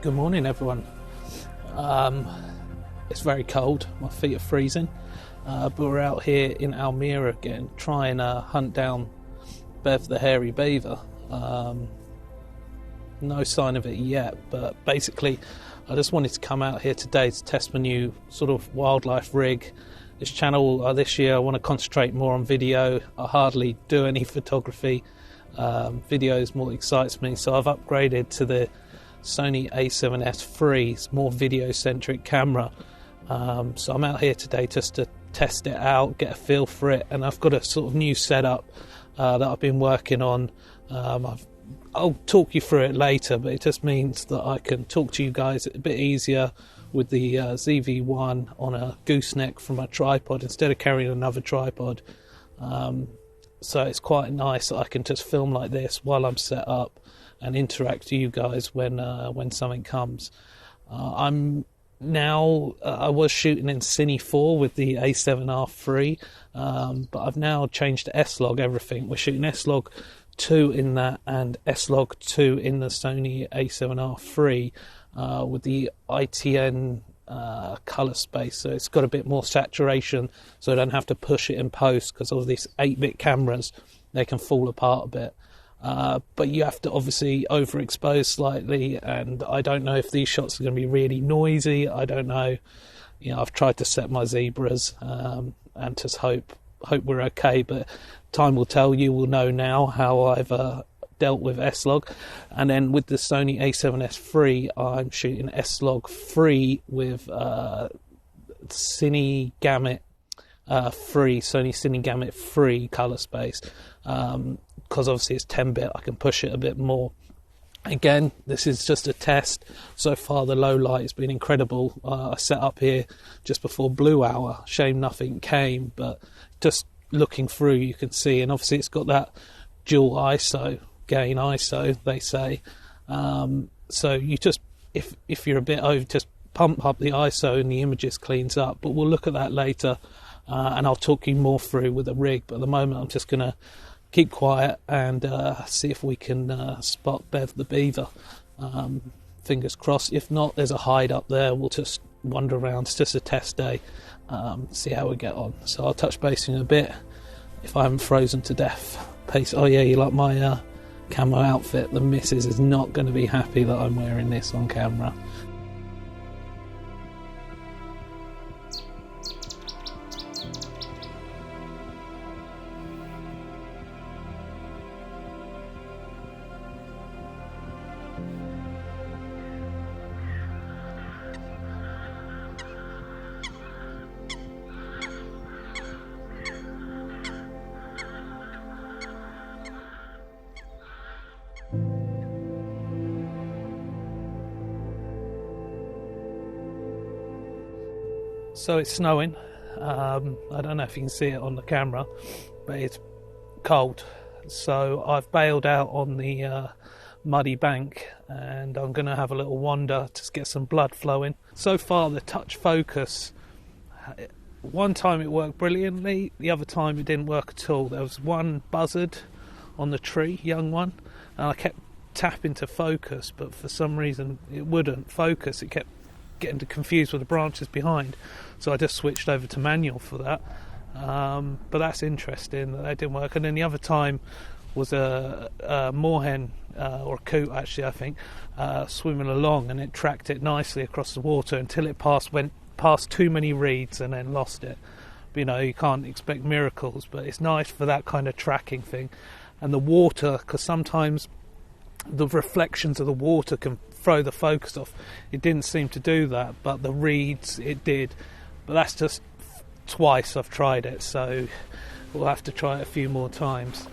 Good morning, everyone. It's very cold, my feet are freezing, but we're out here in Almere again trying to hunt down Bev the hairy beaver. No sign of it yet, but basically I just wanted to come out here today to test my new sort of wildlife rig. This channel this year I want to concentrate more on video. I hardly do any photography. Videos more excites me, so I've upgraded to the Sony A7S III. It's more video centric camera, so I'm out here today just to test it out, get a feel for it, and I've got a sort of new setup that I've been working on. I'll talk you through it later, but it just means that I can talk to you guys a bit easier with the ZV-1 on a gooseneck from a tripod instead of carrying another tripod. So it's quite nice that I can just film like this while I'm set up and interact with you guys when something comes. I was shooting in Cine 4 with the A7R III, but I've now changed to S-Log everything. We're shooting S-Log 2 in that and S-Log 2 in the Sony A7R III with the ITN colour space, so it's got a bit more saturation, so I don't have to push it in post, because all these 8-bit cameras, they can fall apart a bit. But you have to obviously overexpose slightly, and I don't know if these shots are going to be really noisy. I don't know. I've tried to set my zebras and just hope we're okay, but time will tell. You will know now how I've dealt with S-Log. And then with the Sony A7S III, I'm shooting S-Log 3 with Cine Gamut 3, Sony Cine Gamut 3 colour space, because obviously it's 10-bit, I can push it a bit more. Again, this is just a test. So far the low light has been incredible. I set up here just before blue hour. Shame nothing came, but just looking through you can see, and obviously it's got that dual ISO, gain ISO they say. So you just, if you're a bit over, just pump up the ISO and the images cleans up. But we'll look at that later, and I'll talk you more through with the rig. But at the moment I'm just going to keep quiet and see if we can spot Bev the beaver. Fingers crossed. If not, there's a hide up there. We'll just wander around. It's just a test day. See how we get on. So I'll touch base in a bit if I haven't frozen to death. Peace. Oh yeah, you like my camo outfit? The missus is not going to be happy that I'm wearing this on camera. So it's snowing. I don't know if you can see it on the camera, but it's cold. So I've bailed out on the muddy bank, and I'm going to have a little wander to get some blood flowing. So far the touch focus, one time it worked brilliantly, the other time it didn't work at all. There was one buzzard on the tree, young one, and I kept tapping to focus, but for some reason it wouldn't focus. It kept getting confused with the branches behind, so I just switched over to manual for that. But that's interesting that didn't work. And then the other time was a moorhen or a coot actually, I think, swimming along, and it tracked it nicely across the water until it went past too many reeds and then lost it. But, you can't expect miracles, but it's nice for that kind of tracking thing. And the water, because sometimes the reflections of the water can throw the focus off. It didn't seem to do that, but the reeds it did. But that's just twice I've tried it, so we'll have to try it a few more times.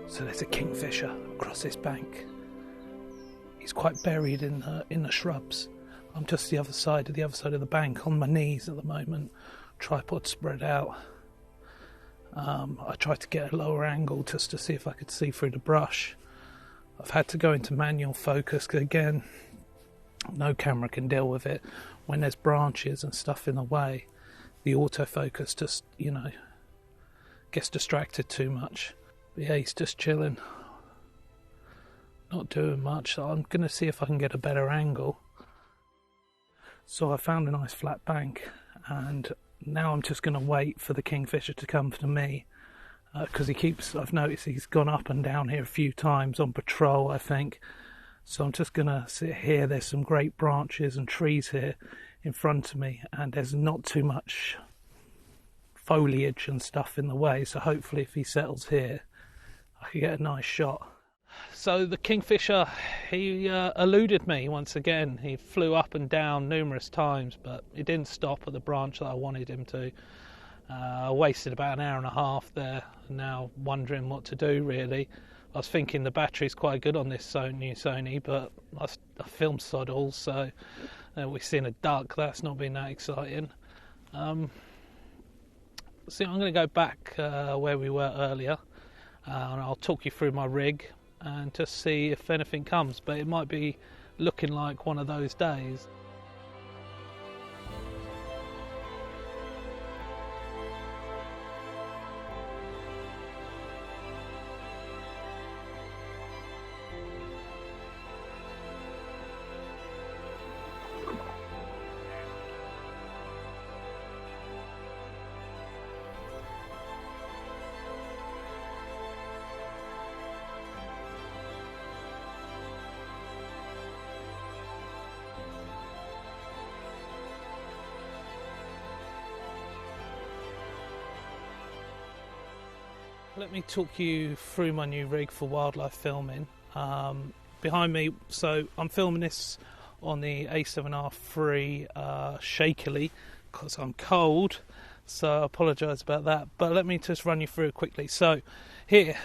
So there's a kingfisher across this bank. He's quite buried in the shrubs. I'm just the other side of the bank, on my knees at the moment, tripod spread out. I tried to get a lower angle just to see if I could see through the brush. I've had to go into manual focus because, again, no camera can deal with it. When there's branches and stuff in the way, the autofocus just, gets distracted too much. But yeah, he's just chilling, not doing much. So I'm going to see if I can get a better angle. So I found a nice flat bank, and now I'm just going to wait for the kingfisher to come to me, because I've noticed he's gone up and down here a few times on patrol, I think. So I'm just going to sit here. There's some great branches and trees here in front of me, and there's not too much foliage and stuff in the way, so hopefully if he settles here I can get a nice shot. So the kingfisher, he eluded me once again. He flew up and down numerous times, but he didn't stop at the branch that I wanted him to. I wasted about an hour and a half there, now wondering what to do really. I was thinking the battery's quite good on this new Sony, but I filmed sod all, so we've seen a duck. That's not been that exciting. So I'm going to go back where we were earlier, and I'll talk you through my rig and just see if anything comes, but it might be looking like one of those days. Let me talk you through my new rig for wildlife filming. Behind me, so I'm filming this on the A7R3 shakily because I'm cold, so I apologise about that, but let me just run you through it quickly. So here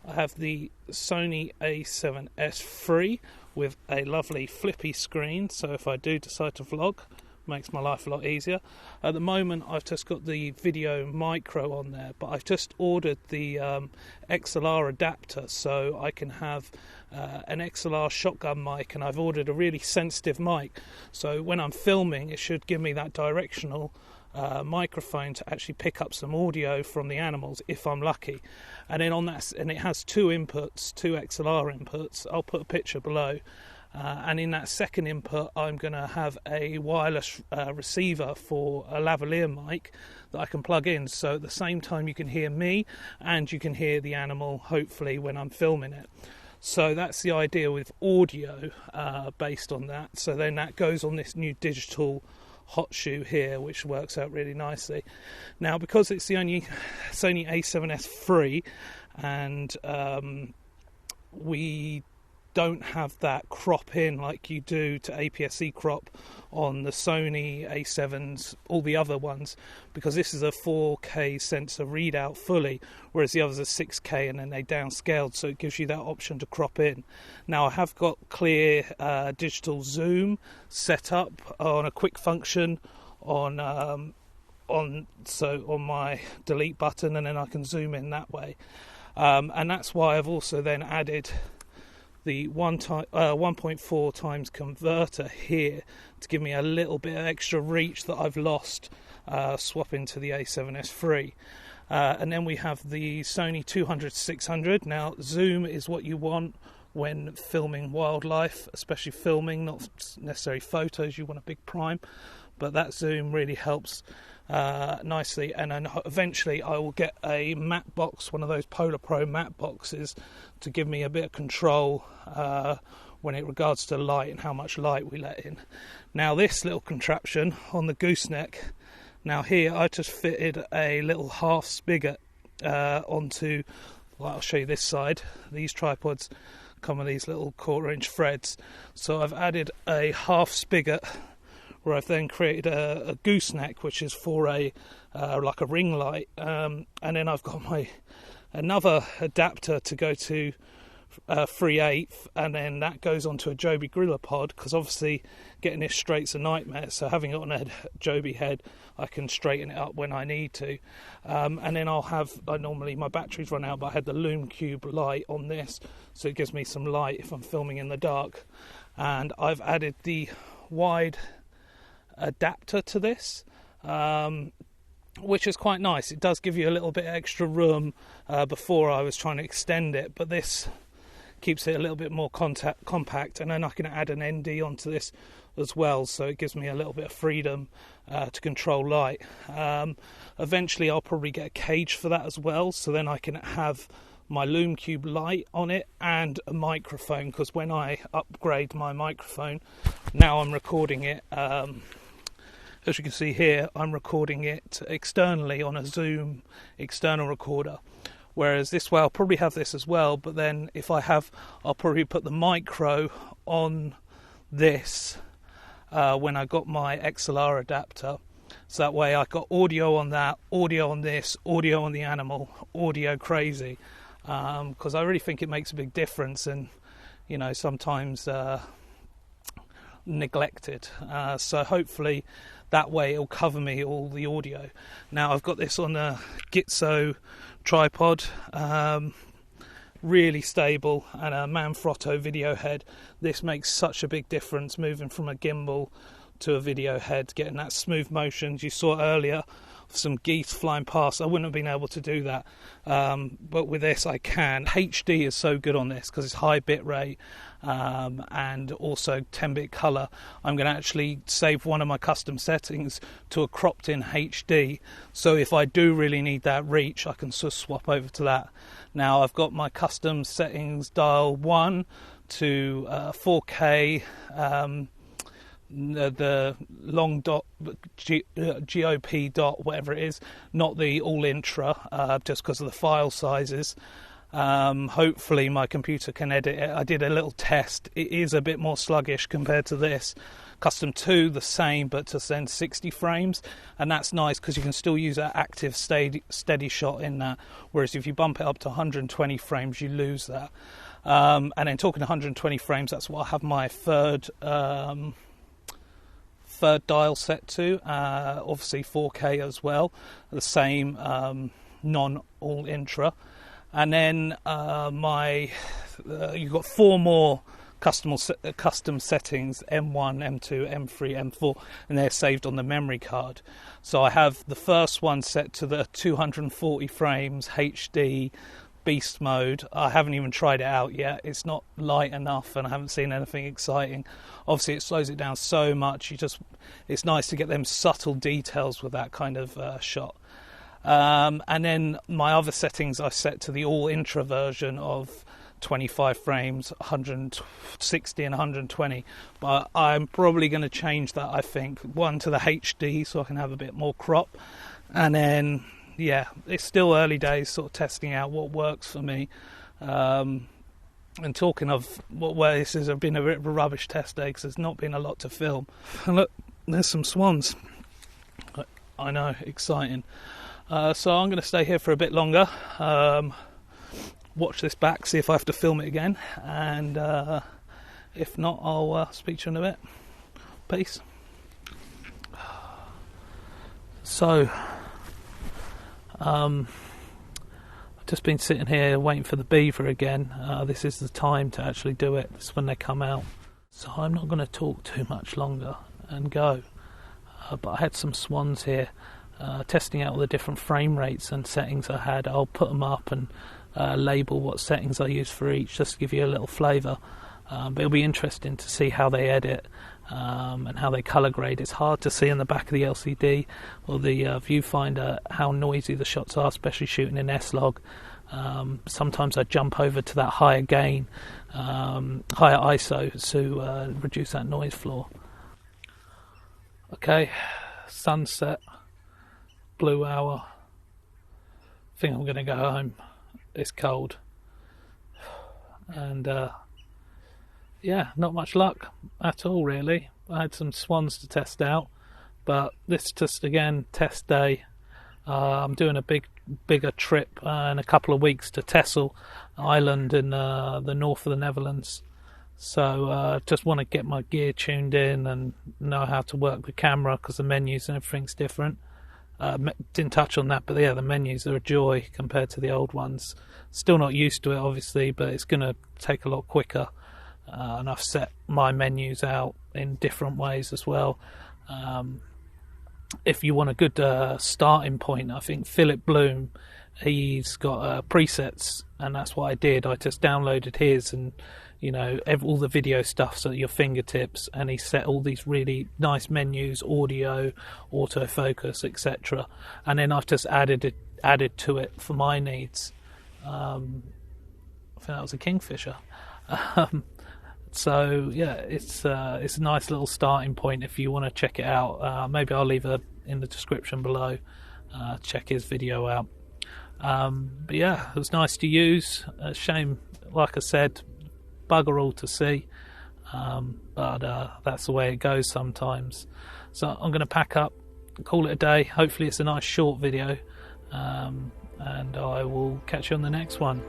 I have the Sony A7S3 with a lovely flippy screen, so if I do decide to vlog, makes my life a lot easier. At the moment I've just got the video micro on there, but I've just ordered the XLR adapter so I can have an XLR shotgun mic, and I've ordered a really sensitive mic, so when I'm filming it should give me that directional microphone to actually pick up some audio from the animals if I'm lucky. And then on that, and it has two XLR inputs. I'll put a picture below. And in that second input I'm going to have a wireless receiver for a lavalier mic that I can plug in, so at the same time you can hear me and you can hear the animal hopefully when I'm filming it. So that's the idea with audio based on that. So then that goes on this new digital hot shoe here, which works out really nicely. Now because it's the only Sony A7S free, and we don't have that crop in like you do to APS-C crop on the Sony A7s, all the other ones, because this is a 4K sensor readout fully, whereas the others are 6K and then they downscaled, so it gives you that option to crop in. Now I have got clear digital zoom set up on a quick function on my delete button, and then I can zoom in that way, and that's why I've also then added the 1.4 times converter here to give me a little bit of extra reach that I've lost swapping to the A7S III. And then we have the Sony 200-600. Now zoom is what you want when filming wildlife, especially filming, not necessarily photos. You want a big prime, but that zoom really helps nicely. And then eventually I will get a matte box, one of those Polar Pro matte boxes, to give me a bit of control when it regards to light and how much light we let in. Now this little contraption on the gooseneck, now here I just fitted a little half spigot onto, well, I'll show you this side. These tripods come with these little 1/4-inch threads, so I've added a half spigot where I've then created a gooseneck, which is for a like a ring light, and then I've got my another adapter to go to 3/8, and then that goes onto a Joby Gorilla Pod, because obviously getting this straight's a nightmare, so having it on a Joby head, I can straighten it up when I need to. And then I'll have, normally my batteries run out, but I had the Lume Cube light on this, so it gives me some light if I'm filming in the dark. And I've added the wide adapter to this, which is quite nice. It does give you a little bit extra room. Before I was trying to extend it, but this keeps it a little bit more compact, and then I can add an ND onto this as well, so it gives me a little bit of freedom to control light. Eventually I'll probably get a cage for that as well, so then I can have my Lume Cube light on it and a microphone, because when I upgrade my microphone, now I'm recording it, as you can see here, I'm recording it externally on a Zoom external recorder. Whereas this way I'll probably have this as well, but then if I have, I'll probably put the micro on this when I got my XLR adapter. So that way I got audio on that, audio on this, audio on the animal, audio crazy. Because I really think it makes a big difference, and sometimes neglected. So hopefully that way it'll cover me all the audio. Now I've got this on a Gitzo tripod, really stable, and a Manfrotto video head. This makes such a big difference, moving from a gimbal to a video head, getting that smooth motions you saw earlier. Some geese flying past, I wouldn't have been able to do that, but with this I can. HD is so good on this because it's high bit rate, and also 10-bit color. I'm going to actually save one of my custom settings to a cropped in HD, so if I do really need that reach, I can sort of swap over to that. Now I've got my custom settings dial 1 to 4K, the long dot, GOP dot, whatever it is, not the all intra, just because of the file sizes. Hopefully my computer can edit it. I did a little test. It is a bit more sluggish compared to this. Custom 2, the same, but to send 60 frames, and that's nice because you can still use that active steady shot in that, whereas if you bump it up to 120 frames you lose that. And then talking 120 frames, that's what I have my third dial set to, obviously 4K as well, the same, non all intra. And then you've got 4 more custom settings, M1, M2, M3, M4, and they're saved on the memory card. So I have the first one set to the 240 frames HD beast mode. I haven't even tried it out yet. It's not light enough and I haven't seen anything exciting. Obviously it slows it down so much, it's nice to get them subtle details with that kind of shot. And then my other settings I set to the all intra version of 25 frames, 160 and 120, but I'm probably going to change that, I think, one to the HD so I can have a bit more crop. And then yeah, it's still early days, sort of testing out what works for me. And talking of where this has been a bit of a rubbish test day because there's not been a lot to film. And look, there's some swans. I know, exciting. So I'm going to stay here for a bit longer, watch this back, see if I have to film it again, and if not, I'll speak to you in a bit. Peace. So I've just been sitting here waiting for the beaver again. This is the time to actually do it. It's when they come out. So I'm not going to talk too much longer and go. But I had some swans here, testing out all the different frame rates and settings I had. I'll put them up and label what settings I use for each, just to give you a little flavour. But it'll be interesting to see how they edit and how they colour grade. It's hard to see in the back of the LCD or the viewfinder how noisy the shots are, especially shooting in S-Log. Sometimes I jump over to that higher gain, higher ISO to reduce that noise floor. Okay, sunset, blue hour. I think I'm going to go home. It's cold. And yeah, not much luck at all really. I had some swans to test out, but this just again test day. I'm doing a big bigger trip in a couple of weeks to Texel Island in the north of the Netherlands. So just want to get my gear tuned in and know how to work the camera, because the menus and everything's different. Didn't touch on that, but yeah, the menus are a joy compared to the old ones. Still not used to it, obviously, but it's going to take a lot quicker. And I've set my menus out in different ways as well. If you want a good starting point, I think Phillip Bloom, he's got presets, and that's what I did. I just downloaded his, and all the video stuff's at your fingertips, and he set all these really nice menus, audio, autofocus, etc. And then I've just added to it for my needs. I think that was a Kingfisher. So yeah, it's a nice little starting point if you want to check it out. Maybe I'll leave it in the description below. Check his video out. But yeah, it was nice to use. A shame, like I said, bugger all to see, but that's the way it goes sometimes. So I'm going to pack up, call it a day. Hopefully it's a nice short video, and I will catch you on the next one.